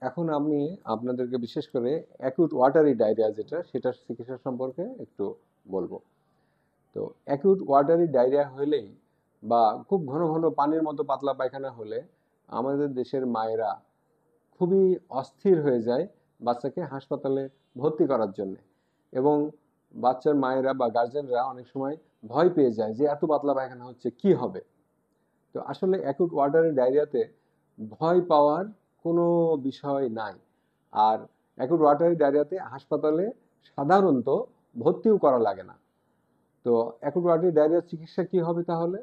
এখন আমি আপনাদেরকে বিশেষ করে অ্যাকিউট ওয়াটারি ডায়রিয়া সেটার চিকিৎসা সম্পর্কে একটু বলবো। তো অ্যাকিউট ওয়াটারি ডায়রিয়া হলেই বা খুব ঘন ঘন পানির মতো পাতলা পায়খানা হলে আমাদের দেশের মায়েরা খুবই অস্থির হয়ে যায় বাচ্চাকে হাসপাতালে ভর্তি করার জন্য, এবং বাচ্চার মায়েরা বা গার্জেনরা অনেক সময় ভয় পেয়ে যায় যে এত পাতলা পায়খানা হচ্ছে কি হবে। তো আসলে অ্যাকিউট ওয়াটারি ডায়রিয়াতে ভয় পাওয়ার কোনো বিষয় নাই। আর অ্যাকিউট ওয়াটারি ডায়রিয়াতে হাসপাতালে সাধারণত ভর্তিও করা লাগে না। তো অ্যাকিউট ওয়াটারি ডায়রিয়ার চিকিৎসা কি হবে তাহলে?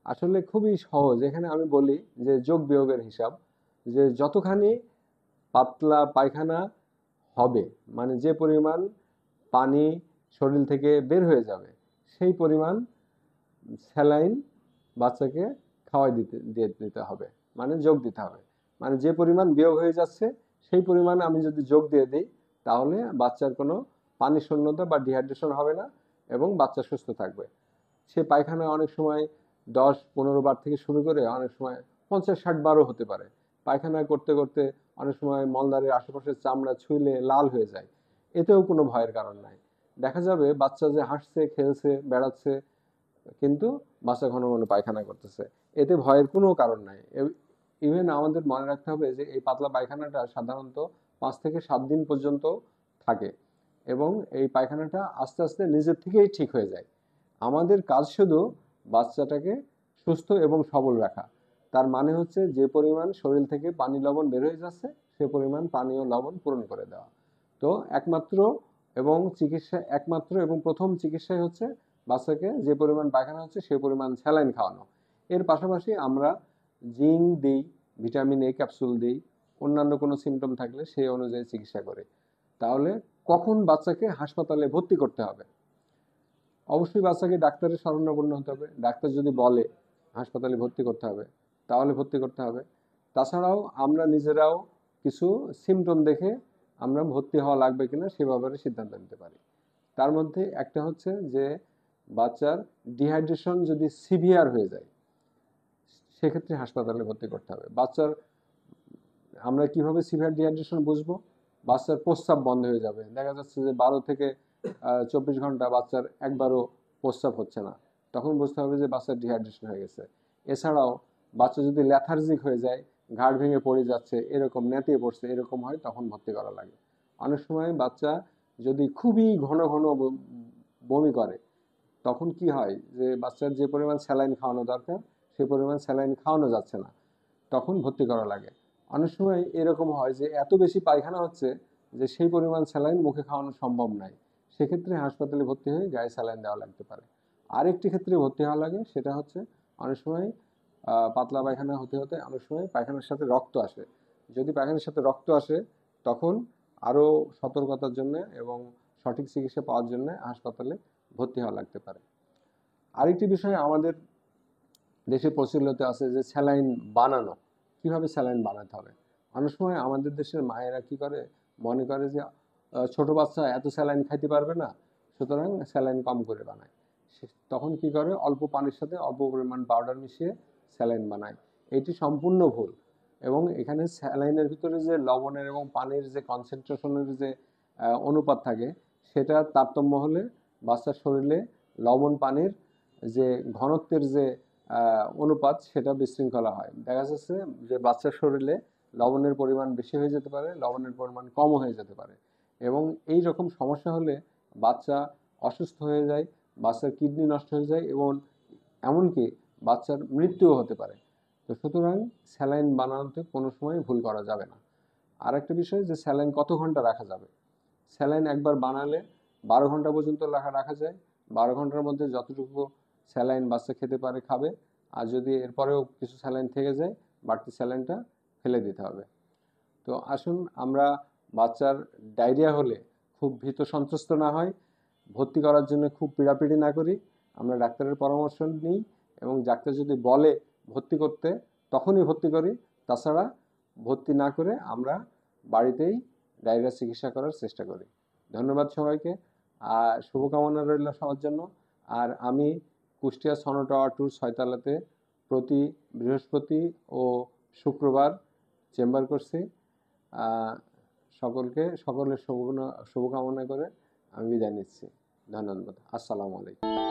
আসলে খুবই সহজ। এখানে আমি বলি যে যোগ বিয়োগের হিসাব, যে যতখানি পাতলা পায়খানা হবে, মানে যে পরিমাণ পানি শরীর থেকে বের হয়ে যাবে, সেই পরিমাণ স্যালাইন বাচ্চাকে দিতে হবে, মানে যোগ দিতে হবে। মানে যে পরিমাণ বিয়োগ হয়ে যাচ্ছে সেই পরিমাণ আমি যদি যোগ দিয়ে দিই তাহলে বাচ্চার কোনো পানি শূন্যতা বা ডিহাইড্রেশন হবে না এবং বাচ্চা সুস্থ থাকবে। সে পায়খানা অনেক সময় 10-15 বার থেকে শুরু করে অনেক সময় 50-60 বারও হতে পারে। পায়খানা করতে করতে অনেক সময় মলদ্বারের আশেপাশের চামড়া ছুঁলে লাল হয়ে যায়। এতেও কোনো ভয়ের কারণ নাই। দেখা যাবে বাচ্চা যে হাসছে, খেলছে, বেড়াচ্ছে, কিন্তু বাচ্চা ঘন ঘন পায়খানা করতেছে, এতে ভয়ের কোনো কারণ নাই। ইভেন আমাদের মনে রাখতে হবে যে এই পাতলা পায়খানাটা সাধারণত 5 থেকে 7 দিন পর্যন্ত থাকে এবং এই পায়খানাটা আস্তে আস্তে নিজের থেকেই ঠিক হয়ে যায়। আমাদের কাজ শুধু বাচ্চাটাকে সুস্থ এবং সবল রাখা। তার মানে হচ্ছে যে পরিমাণ শরীর থেকে পানি লবণ বের হয়ে যাচ্ছে সে পরিমাণ পানি ও লবণ পূরণ করে দেওয়া। তো একমাত্র এবং প্রথম চিকিৎসাই হচ্ছে বাচ্চাকে যে পরিমাণ পায়খানা হচ্ছে সে পরিমাণ স্যালাইন খাওয়ানো। এর পাশাপাশি আমরা জিঙ্ক দিই, ভিটামিন এ ক্যাপসুল দিই, অন্যান্য কোনো সিমটম থাকলে সেই অনুযায়ী চিকিৎসা করি। তাহলে কখন বাচ্চাকে হাসপাতালে ভর্তি করতে হবে? অবশ্যই বাচ্চাকে ডাক্তারের শরণাপন্ন হতে হবে। ডাক্তার যদি বলে হাসপাতালে ভর্তি করতে হবে তাহলে ভর্তি করতে হবে। তাছাড়াও আমরা নিজেরাও কিছু সিমটম দেখে আমরা ভর্তি হওয়া লাগবে কিনা সে ব্যাপারে সিদ্ধান্ত নিতে পারি। তার মধ্যে একটা হচ্ছে যে বাচ্চার ডিহাইড্রেশন যদি সিভিয়ার হয়ে যায় সেক্ষেত্রে হাসপাতালে ভর্তি করতে হবে। আমরা কিভাবে সিভিয়ার ডিহাইড্রেশন বুঝবো? বাচ্চার প্রস্রাব বন্ধ হয়ে যাবে, দেখা যাচ্ছে যে 12 থেকে 24 ঘন্টা বাচ্চার একবারও প্রস্রাব হচ্ছে না, তখন বুঝতে হবে যে বাচ্চার ডিহাইড্রেশন হয়ে গেছে। এছাড়াও বাচ্চা যদি ল্যাথার্জিক হয়ে যায়, ঘাড় ভেঙে পড়ে যাচ্ছে, এরকম নেতিয়ে পড়ছে, এরকম হয়, তখন ভর্তি করা লাগে। অনেক সময় বাচ্চা যদি খুবই ঘন ঘন বমি করে তখন কি হয় যে বাচ্চার যে পরিমাণ স্যালাইন খাওয়ানো দরকার সে পরিমাণ স্যালাইন খাওয়ানো যাচ্ছে না, তখন ভর্তি করা লাগে। অনেক সময় এরকম হয় যে এত বেশি পায়খানা হচ্ছে যে সেই পরিমাণ স্যালাইন মুখে খাওয়ানো সম্ভব নয়, সেক্ষেত্রে হাসপাতালে ভর্তি হয়ে গায়ে স্যালাইন দেওয়া লাগতে পারে। আরেকটি ক্ষেত্রে ভর্তি হওয়া লাগে, সেটা হচ্ছে অনেক সময় পাতলা পায়খানা হতে হতে অনেক সময় পায়খানার সাথে রক্ত আসে। যদি পায়খানার সাথে রক্ত আসে তখন আরও সতর্কতার জন্য এবং সঠিক চিকিৎসা পাওয়ার জন্য হাসপাতালে ভর্তি হওয়া লাগতে পারে। আরেকটি বিষয় আমাদের দেশে প্রচলিত আছে যে স্যালাইন বানানো। কিভাবে স্যালাইন বানাতে হবে? অনেক সময় আমাদের দেশের মায়েরা কি করে, মনে করে যে ছোট বাচ্চা এত স্যালাইন খাইতে পারবে না, সুতরাং স্যালাইন কম করে বানায়। তখন কি করে, অল্প পানির সাথে অল্প পরিমাণ পাউডার মিশিয়ে স্যালাইন বানায়। এটি সম্পূর্ণ ভুল। এবং এখানে স্যালাইনের ভিতরে যে লবণের এবং পানির যে কনসেন্ট্রেশনের যে অনুপাত থাকে সেটা তারতম্য হলে বাচ্চার শরীরে লবণ পানির যে ঘনত্বের যে অনুপাত সেটা বিশৃঙ্খলা হয়। দেখা যাচ্ছে যে বাচ্চার শরীরে লবণের পরিমাণ বেশি হয়ে যেতে পারে, লবণের পরিমাণ কম হয়ে যেতে পারে, এবং এই রকম সমস্যা হলে বাচ্চা অসুস্থ হয়ে যায়, বাচ্চার কিডনি নষ্ট হয়ে যায় এবং এমনকি বাচ্চার মৃত্যুও হতে পারে। তো সুতরাং স্যালাইন বানানোতে কোনো সময় ভুল করা যাবে না। আর একটা বিষয় যে স্যালাইন কত ঘন্টা রাখা যাবে? স্যালাইন একবার বানালে 12 ঘন্টা পর্যন্ত রাখা যায়। 12 ঘন্টার মধ্যে যতটুকু স্যালাইন বাচ্চা খেতে পারে খাবে, আর যদি এরপরেও কিছু স্যালাইন থেকে যায় বাড়তি স্যালাইনটা ফেলে দিতে হবে। তো আসুন আমরা বাচ্চার ডায়রিয়া হলে খুব ভীত সন্ত্রস্ত না হয়, ভর্তি করার জন্য খুব পীড়াপিড়ি না করি, আমরা ডাক্তারের পরামর্শ নিই এবং ডাক্তার যদি বলে ভর্তি করতে তখনই ভর্তি করি। তাছাড়া ভর্তি না করে আমরা বাড়িতেই ডায়রিয়া চিকিৎসা করার চেষ্টা করি। ধন্যবাদ সবাইকে, আর শুভকামনা রইল সবার জন্য। আর আমি কুষ্টিয়া সনো টাওয়ার 2 ছয়তলাতে প্রতি বৃহস্পতি ও শুক্রবার চেম্বার করছি। সকলের শুভকামনা করে আমি বিদায় নিচ্ছি। ধন্যবাদ। আসসালামু আলাইকুম।